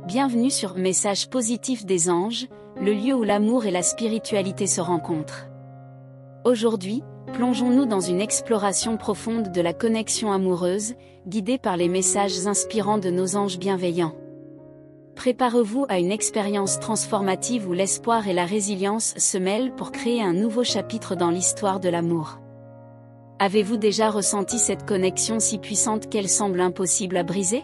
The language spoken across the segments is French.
Bienvenue sur Message positif des anges, le lieu où l'amour et la spiritualité se rencontrent. Aujourd'hui, plongeons-nous dans une exploration profonde de la connexion amoureuse, guidée par les messages inspirants de nos anges bienveillants. Préparez-vous à une expérience transformative où l'espoir et la résilience se mêlent pour créer un nouveau chapitre dans l'histoire de l'amour. Avez-vous déjà ressenti cette connexion si puissante qu'elle semble impossible à briser ?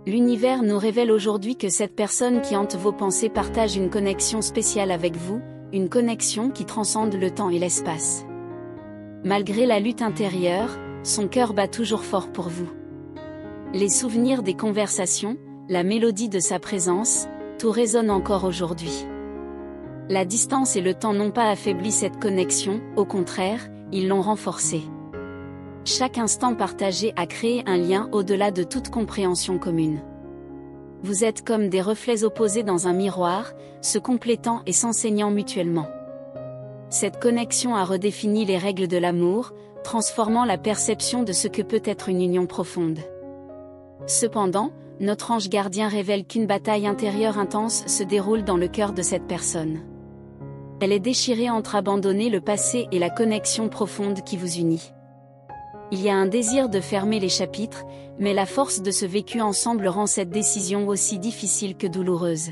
L'univers nous révèle aujourd'hui que cette personne qui hante vos pensées partage une connexion spéciale avec vous, une connexion qui transcende le temps et l'espace. Malgré la lutte intérieure, son cœur bat toujours fort pour vous. Les souvenirs des conversations, la mélodie de sa présence, tout résonne encore aujourd'hui. La distance et le temps n'ont pas affaibli cette connexion, au contraire, ils l'ont renforcée. Chaque instant partagé a créé un lien au-delà de toute compréhension commune. Vous êtes comme des reflets opposés dans un miroir, se complétant et s'enseignant mutuellement. Cette connexion a redéfini les règles de l'amour, transformant la perception de ce que peut être une union profonde. Cependant, notre ange gardien révèle qu'une bataille intérieure intense se déroule dans le cœur de cette personne. Elle est déchirée entre abandonner le passé et la connexion profonde qui vous unit. Il y a un désir de fermer les chapitres, mais la force de ce vécu ensemble rend cette décision aussi difficile que douloureuse.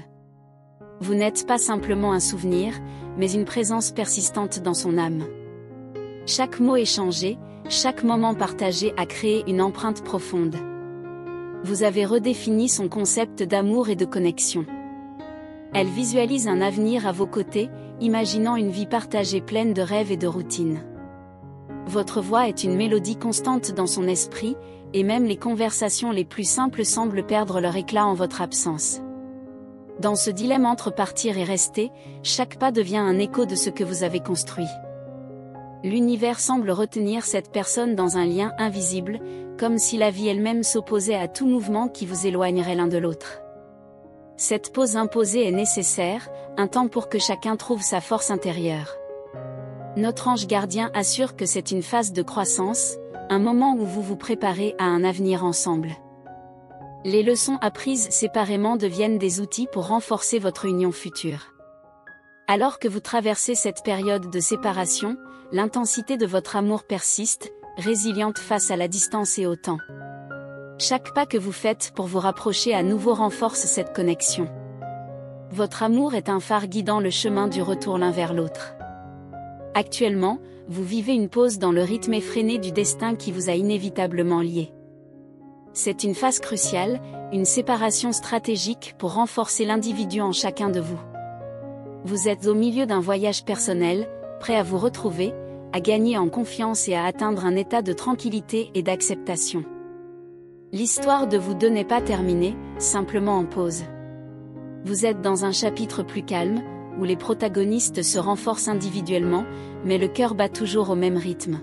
Vous n'êtes pas simplement un souvenir, mais une présence persistante dans son âme. Chaque mot échangé, chaque moment partagé a créé une empreinte profonde. Vous avez redéfini son concept d'amour et de connexion. Elle visualise un avenir à vos côtés, imaginant une vie partagée pleine de rêves et de routines. Votre voix est une mélodie constante dans son esprit, et même les conversations les plus simples semblent perdre leur éclat en votre absence. Dans ce dilemme entre partir et rester, chaque pas devient un écho de ce que vous avez construit. L'univers semble retenir cette personne dans un lien invisible, comme si la vie elle-même s'opposait à tout mouvement qui vous éloignerait l'un de l'autre. Cette pause imposée est nécessaire, un temps pour que chacun trouve sa force intérieure. Notre ange gardien assure que c'est une phase de croissance, un moment où vous vous préparez à un avenir ensemble. Les leçons apprises séparément deviennent des outils pour renforcer votre union future. Alors que vous traversez cette période de séparation, l'intensité de votre amour persiste, résiliente face à la distance et au temps. Chaque pas que vous faites pour vous rapprocher à nouveau renforce cette connexion. Votre amour est un phare guidant le chemin du retour l'un vers l'autre. Actuellement, vous vivez une pause dans le rythme effréné du destin qui vous a inévitablement liés. C'est une phase cruciale, une séparation stratégique pour renforcer l'individu en chacun de vous. Vous êtes au milieu d'un voyage personnel, prêt à vous retrouver, à gagner en confiance et à atteindre un état de tranquillité et d'acceptation. L'histoire de vous deux n'est pas terminée, simplement en pause. Vous êtes dans un chapitre plus calme, où les protagonistes se renforcent individuellement, mais le cœur bat toujours au même rythme.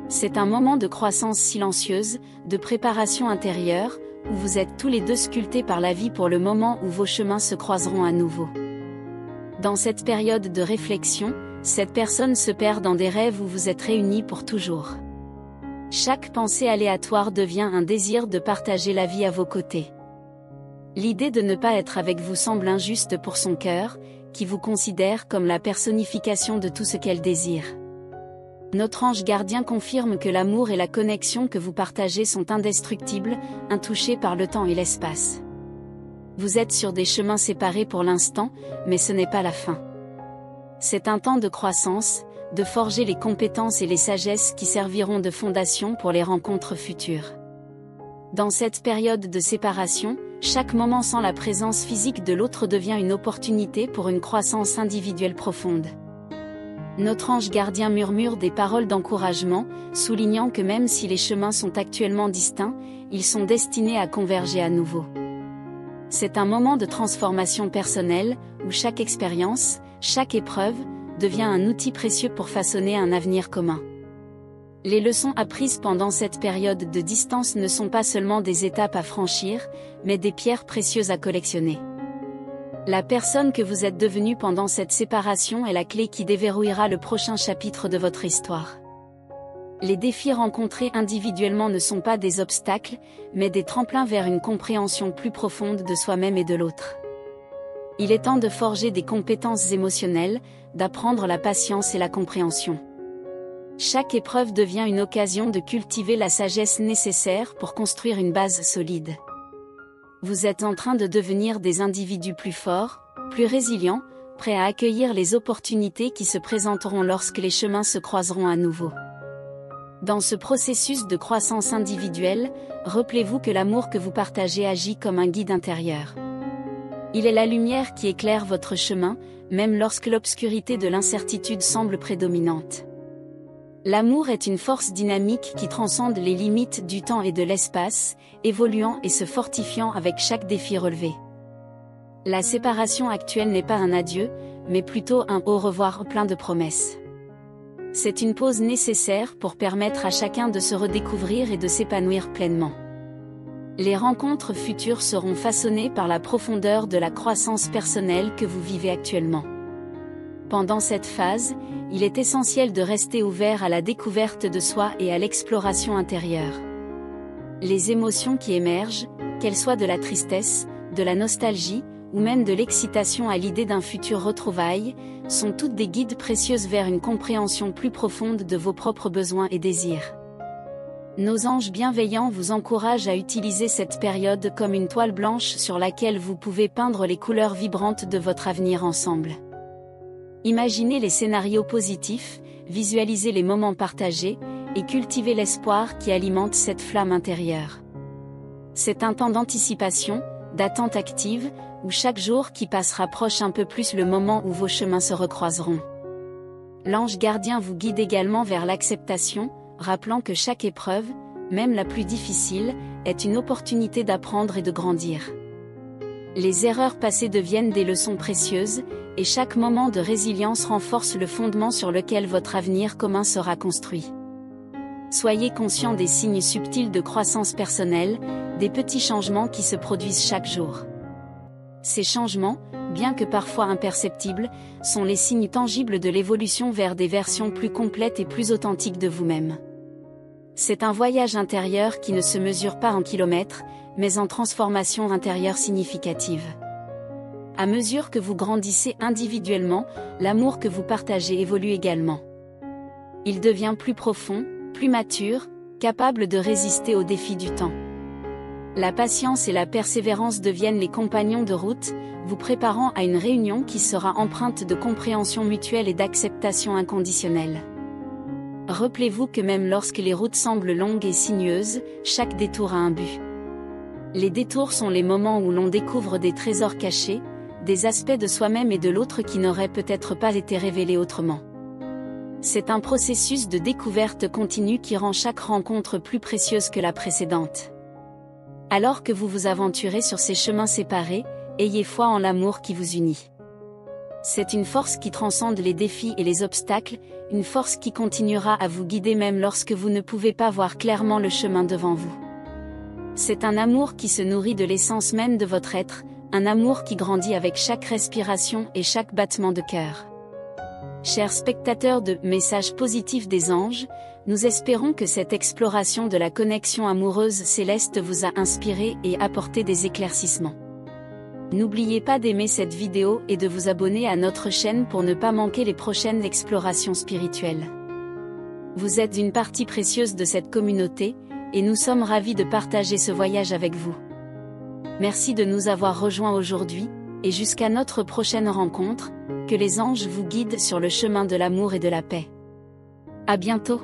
C'est un moment de croissance silencieuse, de préparation intérieure, où vous êtes tous les deux sculptés par la vie pour le moment où vos chemins se croiseront à nouveau. Dans cette période de réflexion, cette personne se perd dans des rêves où vous êtes réunis pour toujours. Chaque pensée aléatoire devient un désir de partager la vie à vos côtés. L'idée de ne pas être avec vous semble injuste pour son cœur, qui vous considère comme la personnification de tout ce qu'elle désire. Notre ange gardien confirme que l'amour et la connexion que vous partagez sont indestructibles, intouchés par le temps et l'espace. Vous êtes sur des chemins séparés pour l'instant, mais ce n'est pas la fin. C'est un temps de croissance, de forger les compétences et les sagesses qui serviront de fondation pour les rencontres futures. Dans cette période de séparation, chaque moment sans la présence physique de l'autre devient une opportunité pour une croissance individuelle profonde. Notre ange gardien murmure des paroles d'encouragement, soulignant que même si les chemins sont actuellement distincts, ils sont destinés à converger à nouveau. C'est un moment de transformation personnelle, où chaque expérience, chaque épreuve, devient un outil précieux pour façonner un avenir commun. Les leçons apprises pendant cette période de distance ne sont pas seulement des étapes à franchir, mais des pierres précieuses à collectionner. La personne que vous êtes devenue pendant cette séparation est la clé qui déverrouillera le prochain chapitre de votre histoire. Les défis rencontrés individuellement ne sont pas des obstacles, mais des tremplins vers une compréhension plus profonde de soi-même et de l'autre. Il est temps de forger des compétences émotionnelles, d'apprendre la patience et la compréhension. Chaque épreuve devient une occasion de cultiver la sagesse nécessaire pour construire une base solide. Vous êtes en train de devenir des individus plus forts, plus résilients, prêts à accueillir les opportunités qui se présenteront lorsque les chemins se croiseront à nouveau. Dans ce processus de croissance individuelle, rappelez-vous que l'amour que vous partagez agit comme un guide intérieur. Il est la lumière qui éclaire votre chemin, même lorsque l'obscurité de l'incertitude semble prédominante. L'amour est une force dynamique qui transcende les limites du temps et de l'espace, évoluant et se fortifiant avec chaque défi relevé. La séparation actuelle n'est pas un adieu, mais plutôt un au revoir plein de promesses. C'est une pause nécessaire pour permettre à chacun de se redécouvrir et de s'épanouir pleinement. Les rencontres futures seront façonnées par la profondeur de la croissance personnelle que vous vivez actuellement. Pendant cette phase, il est essentiel de rester ouvert à la découverte de soi et à l'exploration intérieure. Les émotions qui émergent, qu'elles soient de la tristesse, de la nostalgie, ou même de l'excitation à l'idée d'un futur retrouvaille, sont toutes des guides précieuses vers une compréhension plus profonde de vos propres besoins et désirs. Nos anges bienveillants vous encouragent à utiliser cette période comme une toile blanche sur laquelle vous pouvez peindre les couleurs vibrantes de votre avenir ensemble. Imaginez les scénarios positifs, visualisez les moments partagés, et cultivez l'espoir qui alimente cette flamme intérieure. C'est un temps d'anticipation, d'attente active, où chaque jour qui passe rapproche un peu plus le moment où vos chemins se recroiseront. L'ange gardien vous guide également vers l'acceptation, rappelant que chaque épreuve, même la plus difficile, est une opportunité d'apprendre et de grandir. Les erreurs passées deviennent des leçons précieuses, et chaque moment de résilience renforce le fondement sur lequel votre avenir commun sera construit. Soyez conscient des signes subtils de croissance personnelle, des petits changements qui se produisent chaque jour. Ces changements, bien que parfois imperceptibles, sont les signes tangibles de l'évolution vers des versions plus complètes et plus authentiques de vous-même. C'est un voyage intérieur qui ne se mesure pas en kilomètres, mais en transformation intérieure significative. À mesure que vous grandissez individuellement, l'amour que vous partagez évolue également. Il devient plus profond, plus mature, capable de résister aux défis du temps. La patience et la persévérance deviennent les compagnons de route, vous préparant à une réunion qui sera empreinte de compréhension mutuelle et d'acceptation inconditionnelle. Rappelez-vous que même lorsque les routes semblent longues et sinueuses, chaque détour a un but. Les détours sont les moments où l'on découvre des trésors cachés, des aspects de soi-même et de l'autre qui n'auraient peut-être pas été révélés autrement. C'est un processus de découverte continue qui rend chaque rencontre plus précieuse que la précédente. Alors que vous vous aventurez sur ces chemins séparés, ayez foi en l'amour qui vous unit. C'est une force qui transcende les défis et les obstacles, une force qui continuera à vous guider même lorsque vous ne pouvez pas voir clairement le chemin devant vous. C'est un amour qui se nourrit de l'essence même de votre être, un amour qui grandit avec chaque respiration et chaque battement de cœur. Chers spectateurs de Messages positifs des anges, nous espérons que cette exploration de la connexion amoureuse céleste vous a inspiré et apporté des éclaircissements. N'oubliez pas d'aimer cette vidéo et de vous abonner à notre chaîne pour ne pas manquer les prochaines explorations spirituelles. Vous êtes une partie précieuse de cette communauté, et nous sommes ravis de partager ce voyage avec vous. Merci de nous avoir rejoints aujourd'hui, et jusqu'à notre prochaine rencontre, que les anges vous guident sur le chemin de l'amour et de la paix. À bientôt!